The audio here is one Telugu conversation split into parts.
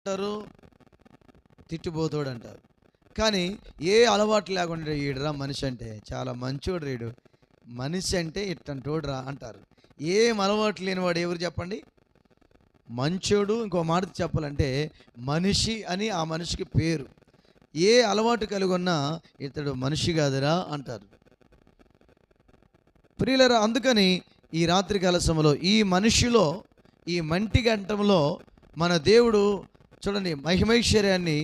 అంటారు, తిట్టిపోతాడు అంటారు. కానీ ఏ అలవాటు లేకుండా ఈడురా మనిషి అంటే చాలా మంచోడు రీడు, మనిషి అంటే ఇట్టంటోడురా అంటారు. ఏం అలవాటు లేనివాడు ఎవరు చెప్పండి? మంచోడు. ఇంకో మాట చెప్పాలంటే మనిషి అని ఆ మనిషికి పేరు. ఏ అలవాటు కలిగి ఉన్నా ఇతడు మనిషి కాదురా అంటారు. ప్రియులరా, అందుకని ఈ రాత్రికాల సమయంలో ఈ మనిషిలో, ఈ మంటి గంటంలో మన దేవుడు చూడండి మహిమైశ్వర్యాన్ని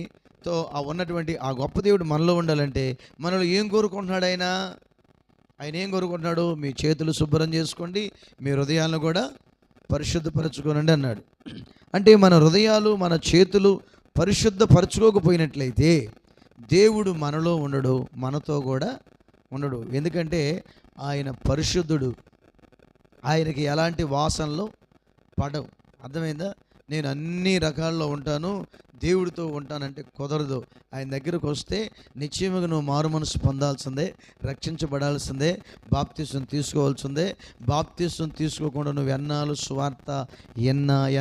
తో ఉన్నటువంటి ఆ గొప్ప దేవుడు మనలో ఉండాలంటే మనలో ఏం కోరుకుంటున్నాడు ఆయన? ఆయన ఏం కోరుకుంటున్నాడు? మీ చేతులు శుభ్రం చేసుకోండి, మీ హృదయాలను కూడా పరిశుద్ధపరచుకోనండి అన్నాడు. అంటే మన హృదయాలు, మన చేతులు పరిశుద్ధపరచుకోకపోయినట్లయితే దేవుడు మనలో ఉండడు, మనతో కూడా ఉండడు. ఎందుకంటే ఆయన పరిశుద్ధుడు, ఆయనకి ఎలాంటి వాసనలు పడవు. అర్థమైందా? నేను అన్ని రకాల్లో ఉంటాను, దేవుడితో ఉంటానంటే కుదరదు. ఆయన దగ్గరకు వస్తే నిశ్చయముగా నువ్వు మారు మనసు పొందాల్సిందే, రక్షించబడాల్సిందే, బాప్తిసం తీసుకోవాల్సిందే. బాప్తిసం తీసుకోకుండా నువ్వు ఎన్నాళ్ళు స్వార్థ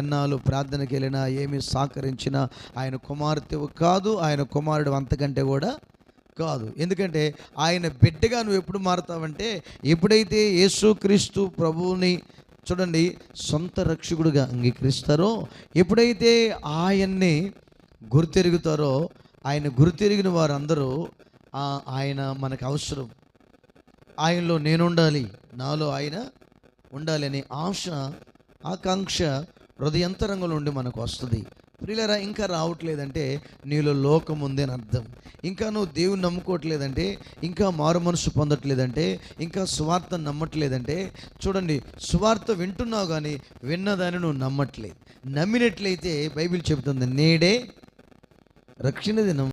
ఎన్నాళ్ళు ప్రార్థనకి వెళ్ళినా, ఏమి సహకరించినా ఆయన కుమార్తెవు కాదు, ఆయన కుమారుడు అంతకంటే కూడా కాదు. ఎందుకంటే ఆయన బిడ్డగా నువ్వు ఎప్పుడు మారుతావంటే ఎప్పుడైతే యేసుక్రీస్తు ప్రభువుని చూడండి సొంత రక్షకుడిగా అంగీకరిస్తారో, ఎప్పుడైతే ఆయన్ని గుర్తెరుగుతారో, ఆయన గుర్తెరిగిన వారందరూ ఆయన మనకు అవసరం, ఆయనలో నేను ఉండాలి, నాలో ఆయన ఉండాలి అనే ఆశ, ఆకాంక్ష హృదయంతరంగంలో నుండి మనకు వస్తుంది. ప్రియులారా, ఇంకా రావట్లేదంటే నీలో లోకం ఉంది అని అర్థం. ఇంకా నువ్వు దేవుని నమ్ముకోవట్లేదంటే, ఇంకా మారు మనసు పొందట్లేదంటే, ఇంకా సువార్త నమ్మట్లేదంటే, చూడండి సువార్త వింటున్నావు కానీ విన్నదాన్ని నువ్వు నమ్మట్లేదు. నమ్మినట్లయితే బైబిల్ చెబుతుంది నేడే రక్షణ దినం